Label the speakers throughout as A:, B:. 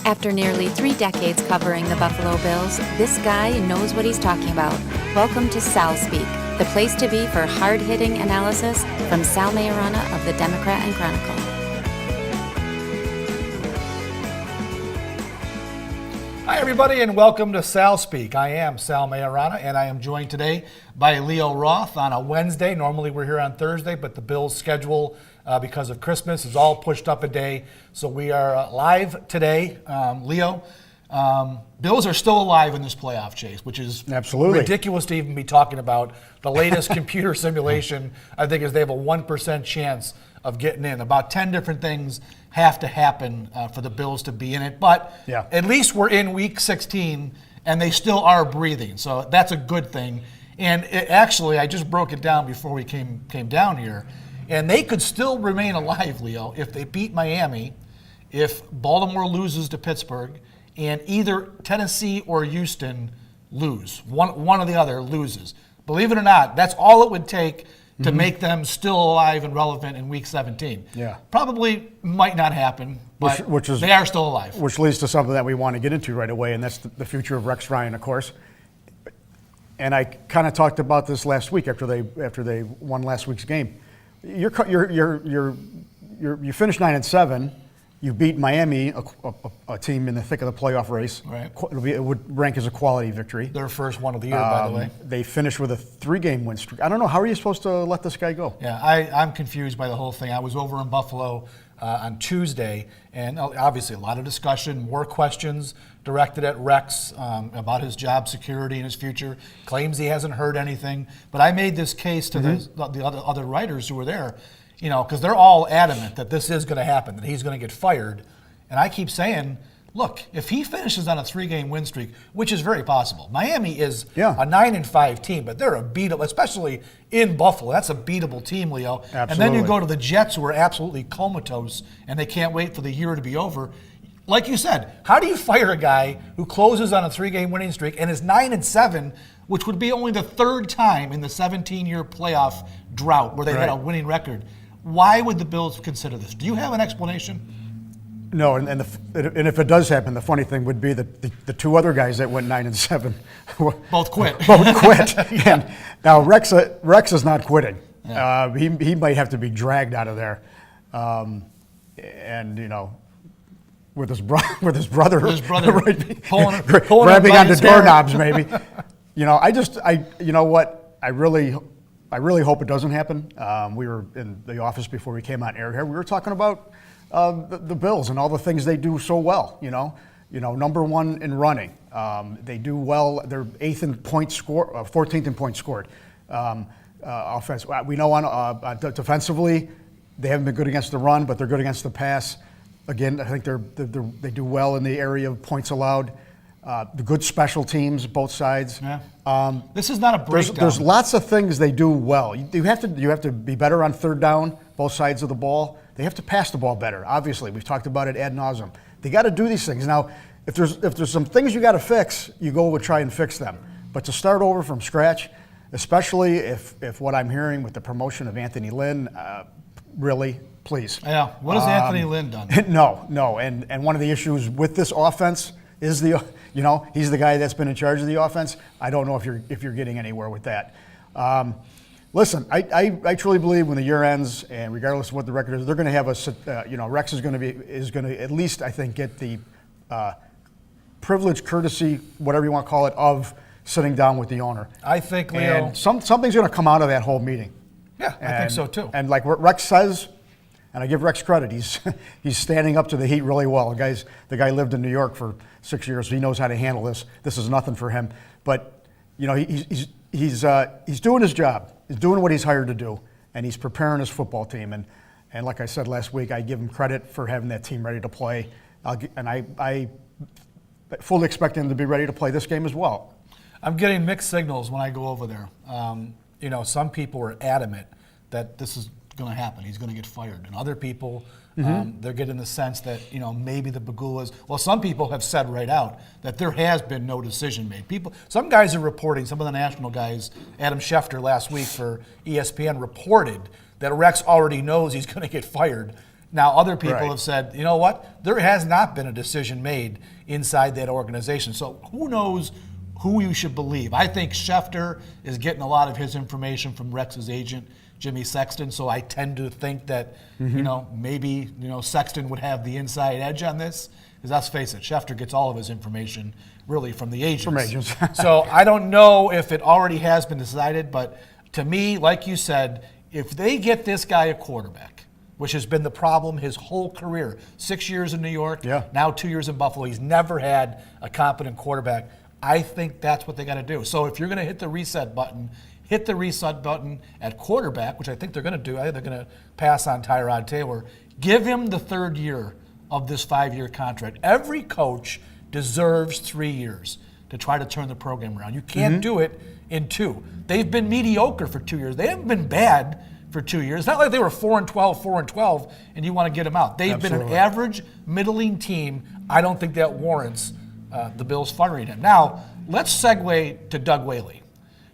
A: After nearly 3 decades covering the Buffalo Bills, this guy knows what he's talking about. Welcome to SalSpeak, the place to be for hard-hitting analysis from Sal Maiorana of the Democrat and Chronicle.
B: Hi, everybody, and welcome to SalSpeak. I am Sal Maiorana, and I am joined today by Leo Roth on a Wednesday. Normally we're here on Thursday, but the Bills' schedule, because of Christmas, is all pushed up a day. So we are live today. Leo, Bills are still alive in this playoff chase, which is
C: absolutely
B: ridiculous to even be talking about. The latest computer simulation, I think, is they have a 1% chance of getting in. About 10 different things have to happen for the Bills to be in it. But at least we're in week 16, and they still are breathing. So that's a good thing. And actually, I just broke it down before we came down here. And they could still remain alive, Leo, if they beat Miami, if Baltimore loses to Pittsburgh, and either Tennessee or Houston lose. One or the other loses. Believe it or not, that's all it would take to make them still alive and relevant in Week 17.
C: Yeah.
B: Probably might not happen, but they are still alive.
C: Which leads to something that we want to get into right away, and that's the future of Rex Ryan, of course. And I kind of talked about this last week after they won last week's game. You finished 9-7. You beat Miami, a team in the thick of the playoff race.
B: Right.
C: It would rank as a quality victory.
B: Their first one of the year, by the way.
C: They finished with a 3-game win streak. I don't know, how are you supposed to let this guy go?
B: Yeah, I'm confused by the whole thing. I was over in Buffalo on Tuesday, and obviously a lot of discussion, more questions directed at Rex about his job security and his future. Claims he hasn't heard anything. But I made this case to the other writers who were there, because they're all adamant that this is going to happen, that he's going to get fired. And I keep saying, look, if he finishes on a 3-game win streak, which is very possible. Miami is a 9-5 team, but they're a beatable, especially in Buffalo. That's a beatable team, Leo.
C: Absolutely.
B: And then you go to the Jets, who are absolutely comatose, and they can't wait for the year to be over. Like you said, how do you fire a guy who closes on a 3-game winning streak and is 9-7, which would be only the 3rd time in the 17-year playoff drought where they had a winning record? Why would the Bills consider this? Do you have an explanation?
C: No, and if it does happen, the funny thing would be that the 2 other guys that went 9-7
B: both quit.
C: Both quit. And now Rex is not quitting. Yeah. He might have to be dragged out of there, with his brother right,
B: pulling
C: grabbing onto doorknobs, maybe. I really hope it doesn't happen. We were in the office before we came on air here. We were talking about the Bills and all the things they do so well. Number 1 in running. They do well. They're 8th in points scored, 14th in points scored. Offense. We know defensively, they haven't been good against the run, but they're good against the pass. Again, I think they do well in the area of points allowed. The good special teams, both sides.
B: Yeah. This is not a breakdown.
C: There's lots of things they do well. You have to be better on 3rd down, both sides of the ball. They have to pass the ball better. Obviously, we've talked about it ad nauseum. They got to do these things. Now, if there's some things you got to fix, you go and try and fix them. But to start over from scratch, especially if what I'm hearing with the promotion of Anthony Lynn, really, please.
B: Yeah. What has Anthony Lynn done?
C: No. And one of the issues with this offense is he's the guy that's been in charge of the offense. I don't know if you're getting anywhere with that. Listen, I truly believe when the year ends, and regardless of what the record is, they're going to have Rex is going to at least, I think, get the privilege, courtesy, whatever you want to call it, of sitting down with the owner.
B: I think, Leo,
C: and something's going to come out of that whole meeting.
B: Yeah, I think so too.
C: And like what Rex says, and I give Rex credit, he's standing up to the heat really well. The guy lived in New York for 6 years, so he knows how to handle this. This is nothing for him. But he's doing his job. He's doing what he's hired to do, and he's preparing his football team. And like I said last week, I give him credit for having that team ready to play. I fully expect him to be ready to play this game as well.
B: I'm getting mixed signals when I go over there. Some people are adamant that this is going to happen. He's going to get fired. And other people, they're getting the sense that, maybe the Bagulas, some people have said right out that there has been no decision made. Some guys are reporting, some of the national guys, Adam Schefter last week for ESPN reported that Rex already knows he's going to get fired. Now, other people
C: Right.
B: have said, you know what? There has not been a decision made inside that organization. So who knows who you should believe? I think Schefter is getting a lot of his information from Rex's agent, Jimmy Sexton. So I tend to think that, maybe, Sexton would have the inside edge on this. Because let's face it, Schefter gets all of his information really from the agents.
C: From agents.
B: So I don't know if it already has been decided, but to me, like you said, if they get this guy a quarterback, which has been the problem his whole career, 6 years in New York, now 2 years in Buffalo, he's never had a competent quarterback. I think that's what they got to do. So if you're going to hit the reset button at quarterback, which I think they're going to do. I think they're going to pass on Tyrod Taylor. Give him the third year of this 5-year contract. Every coach deserves 3 years to try to turn the program around. You can't do it in 2. They've been mediocre for 2 years. They haven't been bad for 2 years. It's not like they were 4-12, and you want to get them out. They've been an average, middling team. I don't think that warrants the Bills firing him. Now, let's segue to Doug Whaley,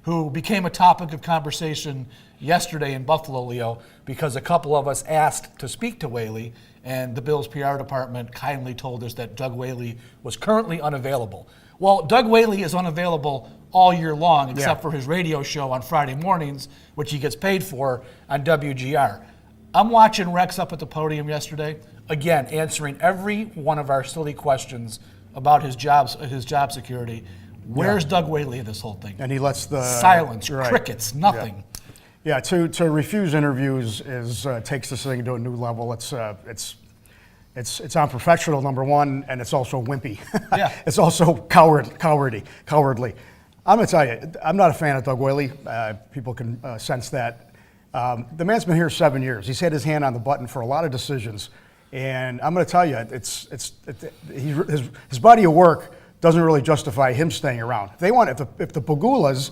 B: who became a topic of conversation yesterday in Buffalo, Leo, because a couple of us asked to speak to Whaley, and the Bills PR department kindly told us that Doug Whaley was currently unavailable. Well, Doug Whaley is unavailable all year long, except for his radio show on Friday mornings, which he gets paid for on WGR. I'm watching Rex up at the podium yesterday, again, answering every one of our silly questions about his job security. Where's Doug Whaley in this whole thing?
C: And he lets the
B: silence, crickets, nothing.
C: Yeah, to refuse interviews takes this thing to a new level. It's unprofessional, number one, and it's also wimpy. It's also cowardly. I'm going to tell you, I'm not a fan of Doug Whaley. People can sense that. The man's been here 7 years. He's had his hand on the button for a lot of decisions, and I'm going to tell you, his body of work doesn't really justify him staying around. If the Pagulas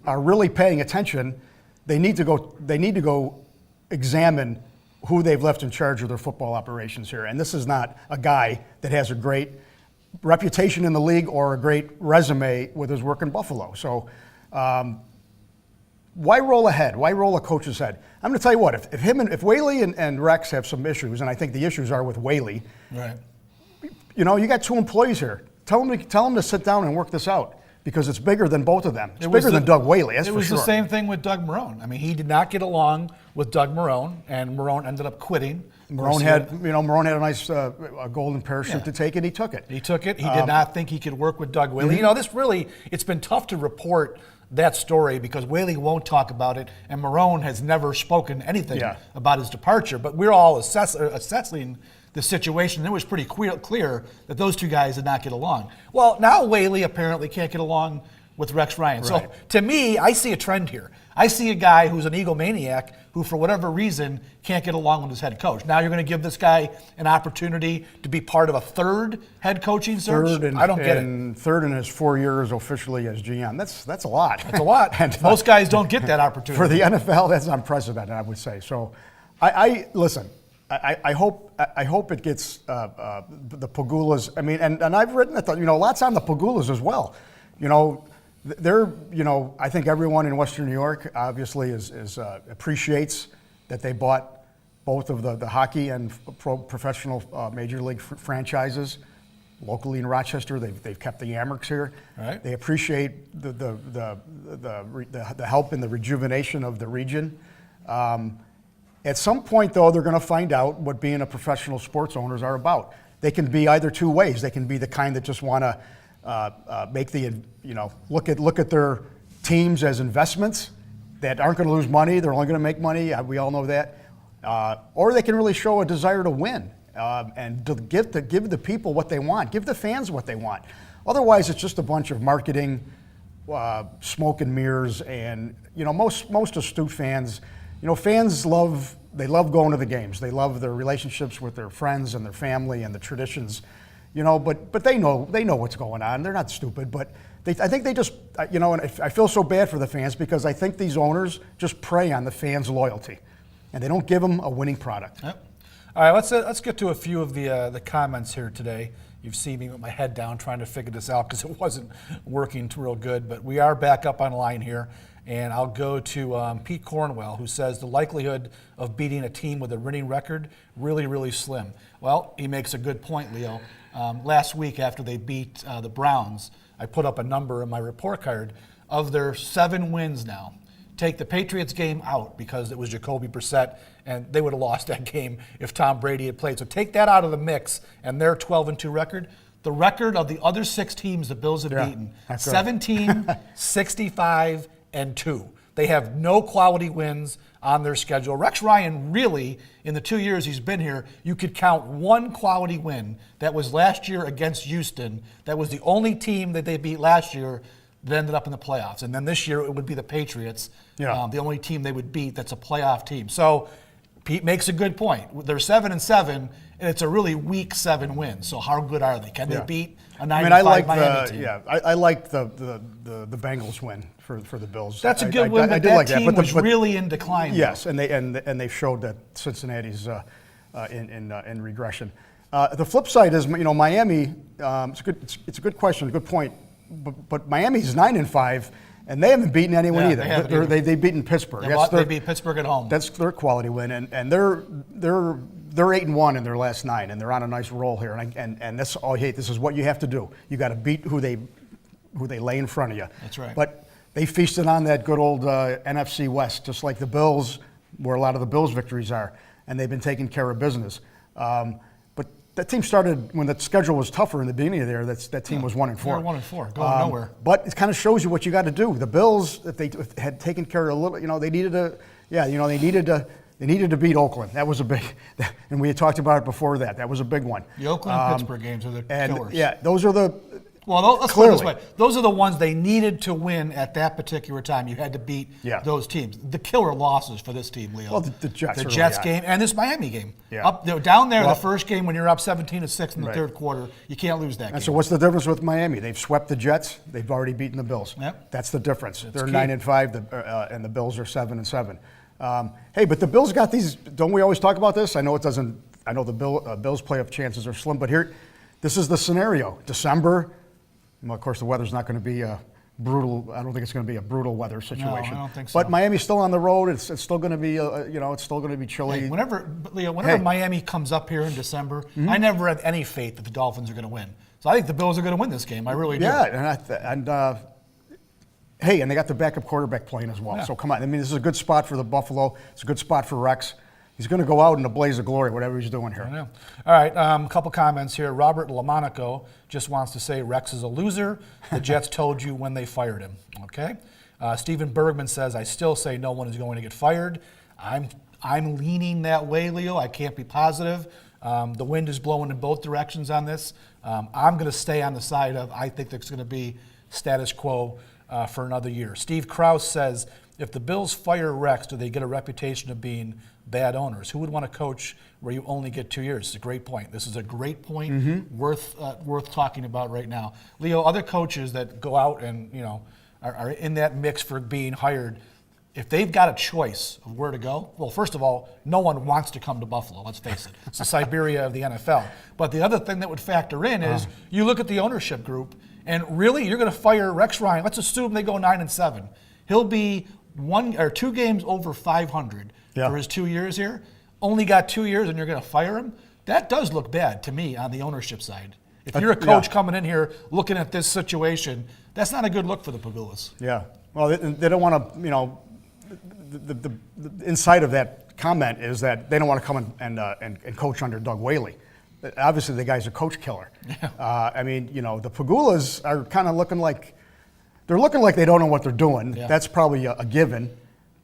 C: are really paying attention, they need to go examine who they've left in charge of their football operations here. And this is not a guy that has a great reputation in the league or a great resume with his work in Buffalo. So why roll ahead? Why roll a coach's head? I'm going to tell you what, if Whaley and Rex have some issues, and I think the issues are with Whaley,
B: right?
C: You got 2 employees here. Tell them to sit down and work this out, because it's bigger than both of them. It's bigger than Doug Whaley, that's for sure.
B: It was the same thing with Doug Marrone. I mean, he did not get along with Doug Marrone, and Marrone ended up quitting.
C: Marrone had a nice a golden parachute to take, and he took it.
B: He took it. He did not think he could work with Doug Whaley. It's been tough to report that story because Whaley won't talk about it, and Marrone has never spoken anything about his departure. But we're all assessing the situation. It was pretty clear that those 2 guys did not get along. Well, now Whaley apparently can't get along with Rex Ryan. Right. So to me, I see a trend here. I see a guy who's an egomaniac who, for whatever reason, can't get along with his head coach. Now you're going to give this guy an opportunity to be part of a third head coaching search? I don't get it.
C: Third in his 4 years officially as GM. That's a lot.
B: That's a lot. And most guys don't get that opportunity.
C: For the NFL, that's unprecedented, I would say. So listen. I hope it gets the Pagulas. I mean, and I've written that lots on the Pagulas as well. I think everyone in Western New York obviously appreciates that they bought both of the hockey and professional major league franchises locally in Rochester. They've kept the Yammers here.
B: Right.
C: They appreciate the help in the rejuvenation of the region. At some point, though, they're going to find out what being a professional sports owners are about. They can be either 2 ways. They can be the kind that just want to look at their teams as investments that aren't going to lose money. They're only going to make money. We all know that. Or they can really show a desire to win and to give the people what they want, give the fans what they want. Otherwise, it's just a bunch of marketing, smoke and mirrors, and most astute fans. Fans love going to the games. They love their relationships with their friends and their family and the traditions, but they know what's going on. They're not stupid, but I think they just, and I feel so bad for the fans because I think these owners just prey on the fans' loyalty, and they don't give them a winning product.
B: Yep. All right, let's get to a few of the comments here today. You've seen me with my head down trying to figure this out because it wasn't working real good. But we are back up online here. And I'll go to Pete Cornwell, who says the likelihood of beating a team with a winning record really, really slim. Well, he makes a good point, Leo. Last week after they beat the Browns, I put up a number in my report card of their 7 wins now. Take the Patriots game out because it was Jacoby Brissett, and they would have lost that game if Tom Brady had played. So take that out of the mix, and their 12-2 record. The record of the other 6 teams the Bills have beaten, 17, 65, and 2. They have no quality wins on their schedule. Rex Ryan really, in the 2 years he's been here, you could count 1 quality win. That was last year against Houston. That was the only team that they beat last year that ended up in the playoffs. And then this year it would be the Patriots, the only team they would beat that's a playoff team. So Pete makes a good point. They're 7-7, and it's a really weak 7 wins. So how good are they? Can they beat a 95 Miami team?
C: I like the Bengals win for the Bills.
B: That's a good win, but that team was really in decline.
C: Yes, and they showed that Cincinnati's in regression. The flip side is, Miami. It's a good question, a good point. But Miami's 9-5, and they haven't beaten anyone either. They've beaten Pittsburgh.
B: They beat Pittsburgh at home.
C: That's their quality win, and they're 8-1 in their last 9, and they're on a nice roll here. And this, this is what you have to do. You got to beat who they lay in front of you.
B: That's right.
C: But they feasted on that good old NFC West, just like the Bills, where a lot of the Bills' victories are, and they've been taking care of business. But that team started when the schedule was tougher in the beginning of there. That team was 1-4.
B: They were 1-4, going nowhere.
C: But it kind of shows you what you got to do. The Bills, if they had taken care of a little, they needed to. They needed to beat Oakland. That was a big, and we had talked about it before that. That was a big one.
B: The Oakland-Pittsburgh games are the killers.
C: Yeah, those are the.
B: Well, let's put it this way. Those are the ones they needed to win at that particular time. You had to beat those teams. The killer losses for this team, Leo.
C: Well, the Jets.
B: The Jets game and this Miami game.
C: Yeah.
B: Down there, the first game when you're up 17-6 in the third quarter, you can't lose that game.
C: And so what's the difference with Miami? They've swept the Jets. They've already beaten the Bills.
B: Yep.
C: That's the difference. They're 9-5, and the Bills are 7-7. Hey, but the Bills got these. Don't we always talk about this? I know it doesn't. I know the Bills' playoff chances are slim, but here, this is the scenario. December. Well, of course, the weather's not going to be brutal. I don't think it's going to be a brutal weather situation.
B: No, I don't think so.
C: But Miami's still on the road. It's still going to be, it's still going to be chilly.
B: Hey, whenever Miami comes up here in December, I never have any faith that the Dolphins are going to win. So I think the Bills are going to win this game. I really do.
C: Yeah, and they got the backup quarterback playing as well. Yeah. So come on. I mean, this is a good spot for the Buffalo. It's a good spot for Rex. He's going to go out in a blaze of glory, whatever he's doing here.
B: I know. All right, a couple comments here. Robert Lamonaco just wants to say Rex is a loser. The Jets told you when they fired him. Okay. Stephen Bergman says, I still say no one is going to get fired. I'm leaning that way, Leo. I can't be positive. The wind is blowing in both directions on this. I'm going to stay on the side of I think there's going to be status quo for another year. Steve Krause says, if the Bills fire Rex, do they get a reputation of being bad owners? Who would want to coach where you only get 2 years? It's a great point. This is a great point, worth talking about right now. Leo, other coaches that go out and are in that mix for being hired, if they've got a choice of where to go, well, first of all, no one wants to come to Buffalo. Let's face it. It's the Siberia of the NFL. But the other thing that would factor in is you look at the ownership group, and really you're going to fire Rex Ryan. Let's assume they go 9-7. He'll be 1 or 2 games over 500 for his 2 years here. Only got 2 years and you're going to fire him? That does look bad to me on the ownership side. If you're a coach coming in here looking at this situation, that's not a good look for the Pagulas.
C: Yeah. Well, they don't want to, the inside of that comment is that they don't want to come and coach under Doug Whaley. Obviously, the guy's a coach killer. Yeah. The Pagulas are kind of looking like they don't know what they're doing. Yeah. That's probably a given.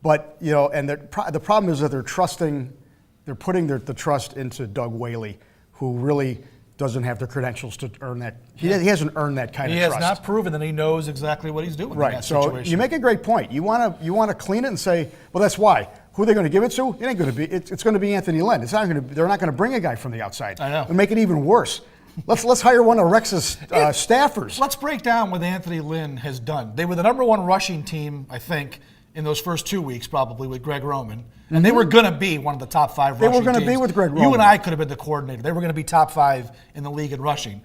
C: But, and the problem is that they're putting the trust into Doug Whaley, who really doesn't have the credentials to earn that. He hasn't earned that kind of trust.
B: He has not proven that he knows exactly what he's doing in that situation.
C: So you make a great point. You want to clean it and say, well, that's why. Who are they going to give it to? It ain't going to be. It's going to be Anthony Lynn. It's not going to. They're not going to bring a guy from the outside.
B: I know.
C: And make it even worse. Let's hire one of Rex's staffers.
B: Let's break down what Anthony Lynn has done. They were the number 1 rushing team, I think, in those first 2 weeks, probably with Greg Roman, and they were going to be one of the top 5 rushing teams.
C: They were going to be with Greg Roman.
B: You and I could have been the coordinator. They were going to be top 5 in the league in rushing.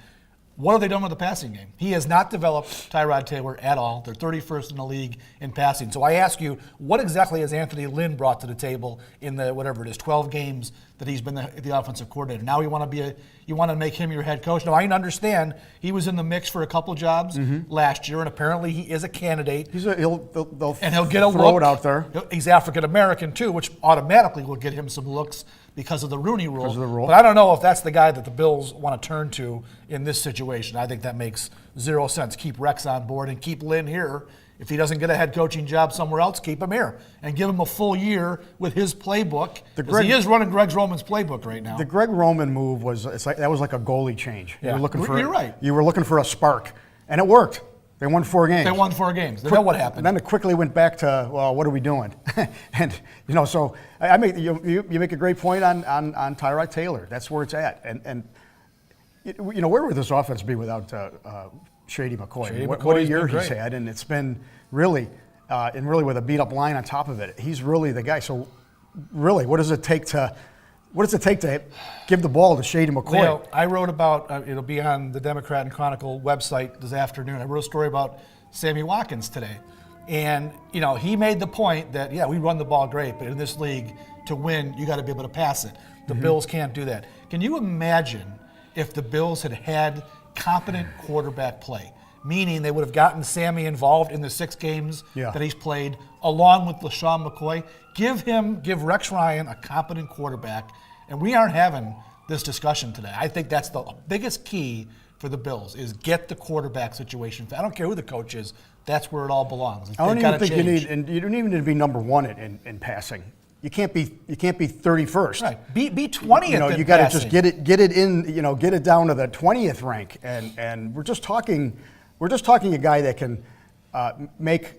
B: What have they done with the passing game? He has not developed Tyrod Taylor at all. They're 31st in the league in passing. So I ask you, what exactly has Anthony Lynn brought to the table in the, whatever it is, 12 games that he's been the offensive coordinator? Now you want to make him your head coach? Now I understand he was in the mix for a couple jobs last year, and apparently he is a candidate.
C: He'll
B: get a
C: throw
B: look.
C: It out there.
B: He's African American too, which automatically will get him some looks because of the Rooney Rule.
C: Because of the rule.
B: But I don't know if that's the guy that the Bills want to turn to in this situation. I think that makes zero sense. Keep Rex on board and keep Lynn here. If he doesn't get a head coaching job somewhere else, keep him here and give him a full year with his playbook. He is running Greg Roman's playbook right now.
C: The Greg Roman move was that was like a goalie change.
B: Yeah. You're right.
C: You were looking for a spark, and it worked. They won 4 games.
B: They won 4 games. They know what happened.
C: And then it quickly went back to, well, what are we doing? And so you make a great point on Tyrod Taylor. That's where it's at. And where would this offense be without Shady McCoy? What a year he's had, and it's been really with a beat up line on top of it. He's really the guy. So really, what does it take to give the ball to Shady McCoy?
B: Leo, I wrote about, it'll be on the Democrat and Chronicle website this afternoon. I wrote a story about Sammy Watkins today. And, he made the point that, we run the ball great, but in this league, to win, you got to be able to pass it. The Bills can't do that. Can you imagine if the Bills had competent quarterback play? Meaning they would have gotten Sammy involved in the 6 games that he's played, along with LaShawn McCoy. Give Rex Ryan a competent quarterback, and we aren't having this discussion today. I think that's the biggest key for the Bills is get the quarterback situation. I don't care who the coach is. That's where it all belongs.
C: I don't even think you don't even need to be number 1 in passing. You can't be 31st.
B: Right. Be 20th.
C: You got to just get it in. Get it down to the 20th rank. And we're just talking a guy that can make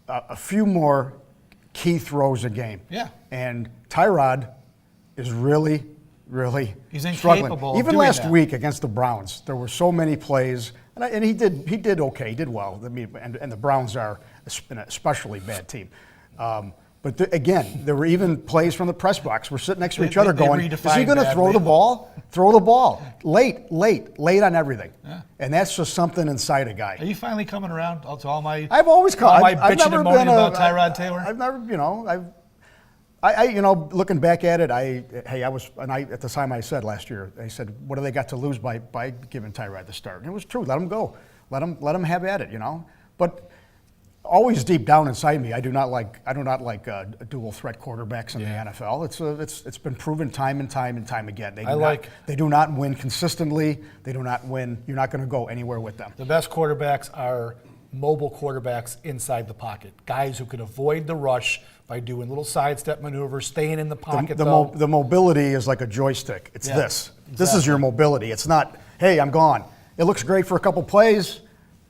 C: a few more key throws a game.
B: Yeah.
C: And Tyrod is really
B: he's
C: struggling.
B: incapable.
C: Even
B: of doing
C: last
B: that.
C: week against the Browns, there were so many plays, and he did okay. He did well. And the Browns are an especially bad team. But again, there were even plays from the press box. We're sitting next to each other going, is he going to throw the ball? Throw the ball. Late on everything. Yeah. And that's just something inside a guy.
B: Are you finally coming around to all my
C: I've always come.
B: all my
C: I've
B: bitching
C: never
B: and moaning
C: been
B: about Tyrod Taylor?
C: I've never, looking back at it, at the time I said last year, I said, what do they got to lose by giving Tyrod the start? And it was true. Let him go. Let him have at it, But always deep down inside me, I do not like dual threat quarterbacks in the NFL. It's been proven time and time again. They do not win consistently. They do not win. You're not going to go anywhere with them.
B: The best quarterbacks are mobile quarterbacks inside the pocket, guys who can avoid the rush by doing little sidestep maneuvers, staying in the pocket.
C: The mobility is like a joystick. It's this. Exactly. This is your mobility. It's not, hey, I'm gone. It looks great for a couple plays,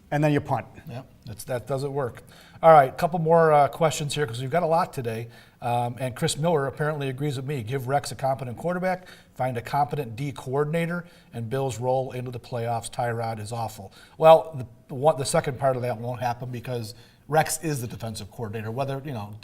C: and then you punt.
B: Yep, that doesn't work. All right, a couple more questions here because we've got a lot today. And Chris Miller apparently agrees with me. Give Rex a competent quarterback, find a competent D coordinator, and Bills roll into the playoffs. Tyrod is awful. Well, the second part of that won't happen because Rex is the defensive coordinator. Whether,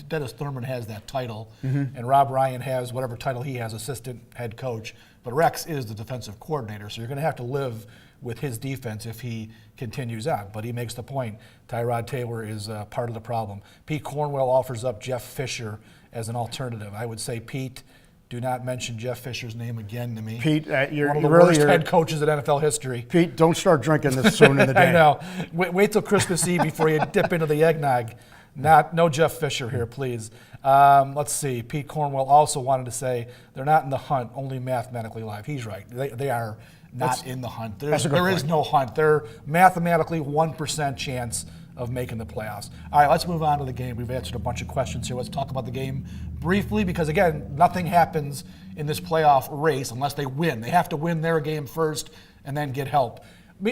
B: Dennis Thurman has that title and Rob Ryan has whatever title he has, assistant head coach, but Rex is the defensive coordinator. So you're going to have to live with his defense if he continues on. But he makes the point, Tyrod Taylor is part of the problem. Pete Cornwell offers up Jeff Fisher as an alternative. I would say, Pete, do not mention Jeff Fisher's name again to me.
C: Pete, you're
B: one of the
C: worst
B: head coaches in NFL history.
C: Pete, don't start drinking this soon in the day.
B: I know. Wait till Christmas Eve before you dip into the eggnog. No Jeff Fisher here, please. Let's see. Pete Cornwell also wanted to say they're not in the hunt, only mathematically live. He's right. They are not in the hunt. There is no hunt. They're mathematically 1% chance of making the playoffs. All right, let's move on to the game. We've answered a bunch of questions here. Let's talk about the game briefly because, again, nothing happens in this playoff race unless they win. They have to win their game first and then get help.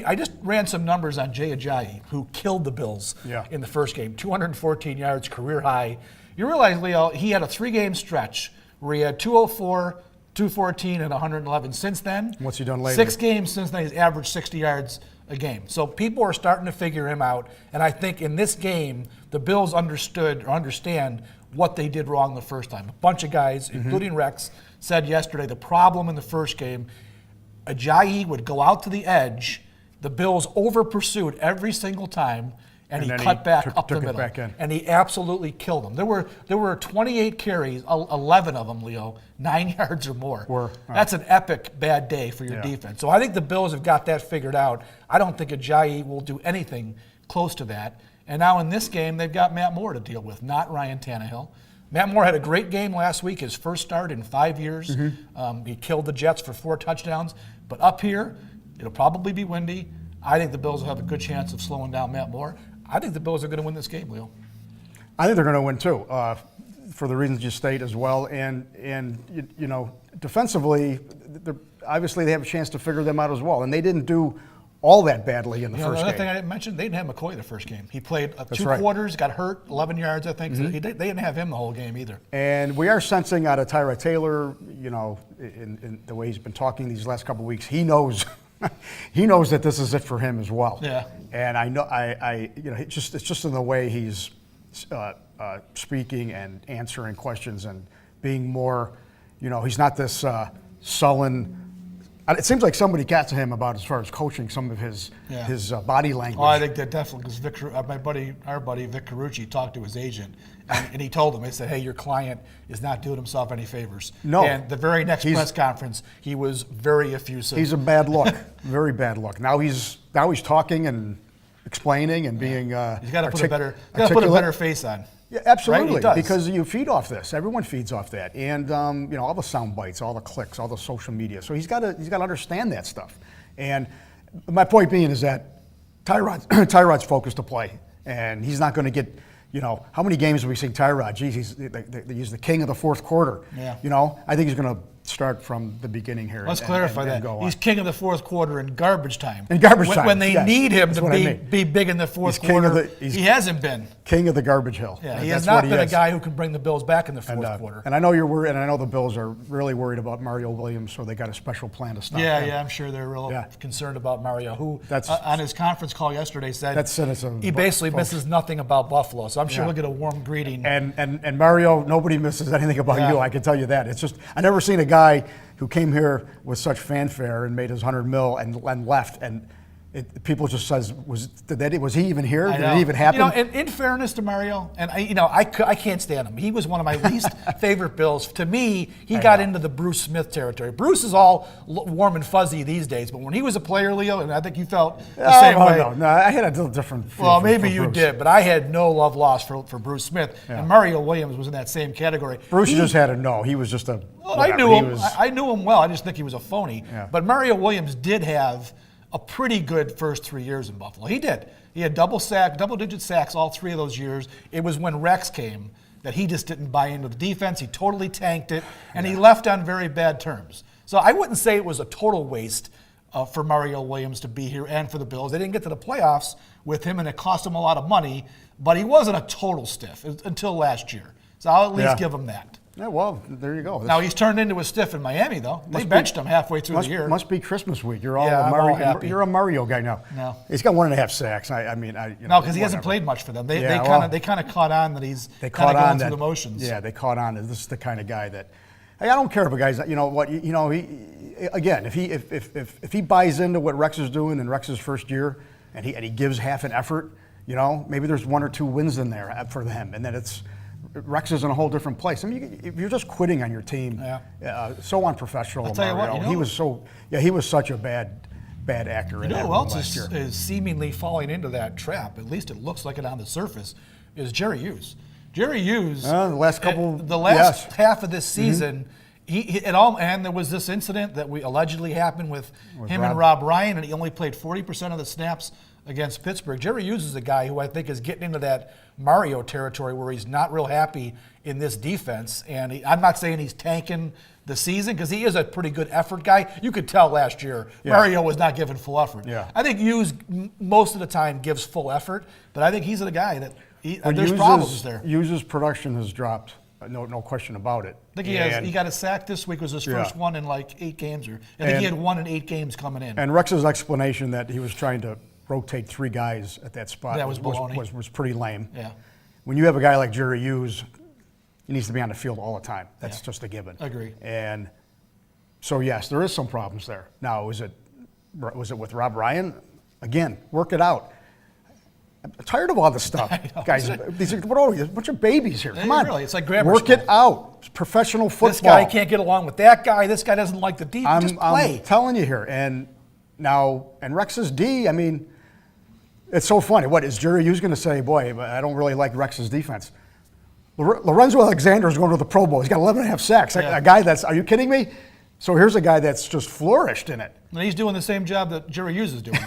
B: I just ran some numbers on Jay Ajayi, who killed the Bills in the first game. 214 yards, career high. You realize, Leo, he had a 3-game stretch where he had 204, 214, and 111. Since then,
C: what's he done lately?
B: 6 games since then, he's averaged 60 yards a game. So people are starting to figure him out, and I think in this game, the Bills understand what they did wrong the first time. A bunch of guys, including Rex, said yesterday the problem in the first game, Ajayi would go out to the edge, The Bills over-pursued every single time, and he
C: then
B: cut back up the
C: took it
B: middle.
C: back in.
B: And he absolutely killed them. There were 28 carries, 11 of them, Leo, 9 yards or more. That's an epic bad day for your defense. So I think the Bills have got that figured out. I don't think Ajayi will do anything close to that. And now in this game, they've got Matt Moore to deal with, not Ryan Tannehill. Matt Moore had a great game last week, his first start in 5 years. He killed the Jets for 4 touchdowns. But up here, it'll probably be windy. I think the Bills will have a good chance of slowing down Matt Moore. I think the Bills are going to win this game, Leo.
C: I think they're going to win too, for the reasons you state as well. And defensively, obviously they have a chance to figure them out as well. And they didn't do all that badly in the first game.
B: Another thing I didn't mention, they didn't have McCoy the first game. He played 2 quarters, got hurt, 11 yards, I think. So they didn't have him the whole game either.
C: And we are sensing out of Tyrod Taylor, in the way he's been talking these last couple of weeks, he knows he knows that this is it for him as well.
B: Yeah.
C: And I know, it's just in the way he's speaking and answering questions and being more, he's not this sullen. It seems like somebody got to him about as far as coaching some of his body language.
B: Oh, I think that definitely, because our buddy Vic Carucci talked to his agent, and he told him, he said, hey, your client is not doing himself any favors.
C: No.
B: And the very next press conference, he was very effusive.
C: He's a bad look, very bad look. Now he's talking and explaining and being
B: he's got to put a better face on.
C: Yeah, absolutely,
B: right?
C: because you feed off this. Everyone feeds off that, and all the sound bites, all the clicks, all the social media. So he's got to understand that stuff. And my point being is that Tyrod's focused to play, and he's not going to get. How many games have we seen Tyrod? Geez, he's the king of the fourth quarter.
B: Yeah.
C: I think he's going to start from the beginning here.
B: Let's clarify that. He's king of the fourth quarter in garbage time.
C: In garbage time.
B: When they need him to be big in the fourth quarter, he hasn't been.
C: King of the garbage hill.
B: Yeah, he has not been a guy who can bring the Bills back in the fourth quarter.
C: And I know you're worried, and I know the Bills are really worried about Mario Williams, so they got a special plan to stop him.
B: Yeah, I'm sure they're real concerned about Mario, who
C: that's,
B: on his conference call yesterday said
C: that's cynicism,
B: he basically misses nothing about Buffalo. So I'm sure he'll get a warm greeting.
C: And Mario, nobody misses anything about you. I can tell you that. It's just I never seen a guy who came here with such fanfare and made his $100 million and left, and people just says, was he even here? Did it even happen?
B: In fairness to Mario, and I can't stand him. He was one of my least favorite Bills. To me, he got into the Bruce Smith territory. Bruce is all warm and fuzzy these days, but when he was a player, Leo, and I think you felt the same way.
C: No, I had a little different feel.
B: Well, maybe you did, but I had no love lost for Bruce Smith, and Mario Williams was in that same category.
C: Bruce just had a no. He was just a.
B: Well, I knew him. I knew him well. I just think he was a phony.
C: Yeah.
B: But Mario Williams did have a pretty good first 3 years in Buffalo. He did. He had double-digit sacks all 3 of those years. It was when Rex came that he just didn't buy into the defense. He totally tanked it, and he left on very bad terms. So I wouldn't say it was a total waste for Mario Williams to be here and for the Bills. They didn't get to the playoffs with him, and it cost him a lot of money, but he wasn't a total stiff until last year. So I'll at least give him that.
C: Yeah, well, there you go.
B: Now he's turned into a stiff in Miami, though. They benched him halfway through the year.
C: Must be Christmas week. You're
B: I'm all happy.
C: You're a Mario guy now.
B: No,
C: he's got 1.5 sacks.
B: No, because he hasn't played much for them. They kind of caught on that he's kind of going through the motions.
C: Yeah, they caught on that this is the kind of guy that. Hey, I don't care if a guy's. You know what? Again, if he buys into what Rex is doing in Rex's first year, and he gives half an effort, maybe there's 1 or 2 wins in there for him, and then it's. Rex is in a whole different place. I mean, if you're just quitting on your team, so unprofessional.
B: I'll tell you what,
C: he was such a bad actor.
B: Who else is seemingly falling into that trap? At least it looks like it on the surface. Is Jerry Hughes? Jerry Hughes.
C: The last
B: half of this season. And there was this incident that allegedly happened with him and Rob Ryan, and he only played 40% of the snaps against Pittsburgh. Jerry Hughes is a guy who I think is getting into that Mario territory where he's not real happy in this defense. And I'm not saying he's tanking the season because he is a pretty good effort guy. You could tell last year Mario was not giving full effort.
C: Yeah.
B: I think Hughes most of the time gives full effort, but I think he's the guy that there's problems there.
C: Hughes' production has dropped. No question about it.
B: I think he got a sack this week. Was his first one in like 8 games, I think he had 1 in 8 games coming in.
C: And Rex's explanation that he was trying to rotate 3 guys at that spot was pretty lame.
B: Yeah.
C: When you have a guy like Jerry Hughes, he needs to be on the field all the time. That's just a given.
B: Agree.
C: And so yes, there is some problems there. Now, was it with Rob Ryan? Again, work it out. I'm tired of all this stuff, guys. These are a bunch of babies here. Come on,
B: really, it's like grammar
C: work
B: school.
C: it out. It's professional football.
B: This guy can't get along with that guy. This guy doesn't like the D. Just play.
C: I'm telling you here. And now, and Rex's D, I mean, it's so funny. What is Jerry Hughes going to say? Boy, I don't really like Rex's defense. Lorenzo Alexander is going to the Pro Bowl. He's got 11.5 sacks. A guy that's, are you kidding me? So here's a guy that's just flourished in it.
B: And he's doing the same job that Jerry Hughes is doing.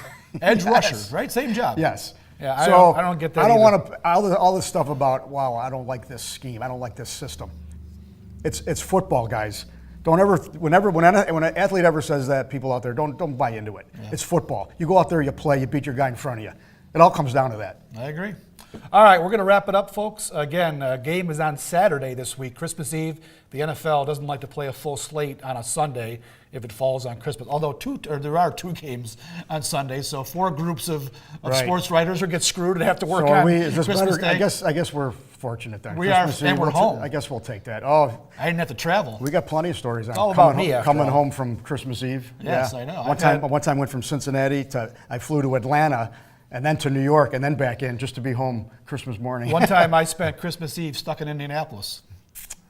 B: Edge rusher, right? Same job.
C: Yes.
B: Yeah,
C: I
B: don't get that
C: I don't
B: either.
C: want to, all this stuff about, wow, I don't like this scheme. I don't like this system. It's football, guys. Don't ever, when an athlete ever says that, people out there, don't buy into it. Yeah. It's football. You go out there, you play, you beat your guy in front of you. It all comes down to that.
B: I agree. All right, we're going to wrap it up, folks. Again, game is on Saturday this week, Christmas Eve. The NFL doesn't like to play a full slate on a Sunday if it falls on Christmas. Although there are 2 games on Sunday, so 4 groups of sports writers will get screwed and have to work on Christmas Day.
C: I guess we're fortunate then.
B: We are, and we're home.
C: I guess we'll take that. Oh,
B: I didn't have to travel.
C: We got plenty of stories on
B: all about me
C: coming home from Christmas Eve.
B: Yes,
C: yeah.
B: I know.
C: One time I went from Cincinnati I flew to Atlanta, and then to New York, and then back in just to be home Christmas morning.
B: One time I spent Christmas Eve stuck in Indianapolis.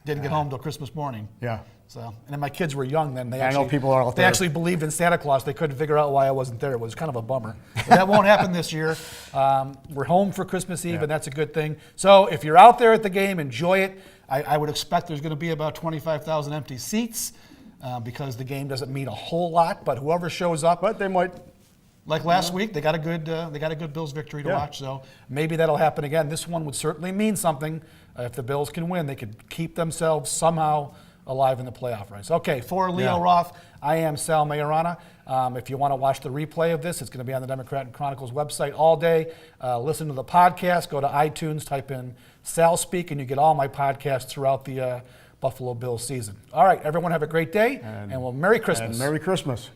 B: Didn't get home till Christmas morning.
C: Yeah.
B: So, and then my kids were young then.
C: I know people are out there.
B: They actually believed in Santa Claus. They couldn't figure out why I wasn't there. It was kind of a bummer. But that won't happen this year. We're home for Christmas Eve, and that's a good thing. So if you're out there at the game, enjoy it. I would expect there's going to be about 25,000 empty seats because the game doesn't mean a whole lot. But whoever shows up,
C: but they might.
B: Like last week, they got a good Bills victory to watch. So maybe that'll happen again. This one would certainly mean something. If the Bills can win, they could keep themselves somehow alive in the playoff race. Okay, for Leo Roth, I am Sal Maiorana. If you want to watch the replay of this, it's going to be on the Democrat and Chronicles website all day. Listen to the podcast. Go to iTunes, type in SalSpeak, and you get all my podcasts throughout the Buffalo Bills season. All right, everyone have a great day, and well, Merry Christmas.
C: And Merry Christmas.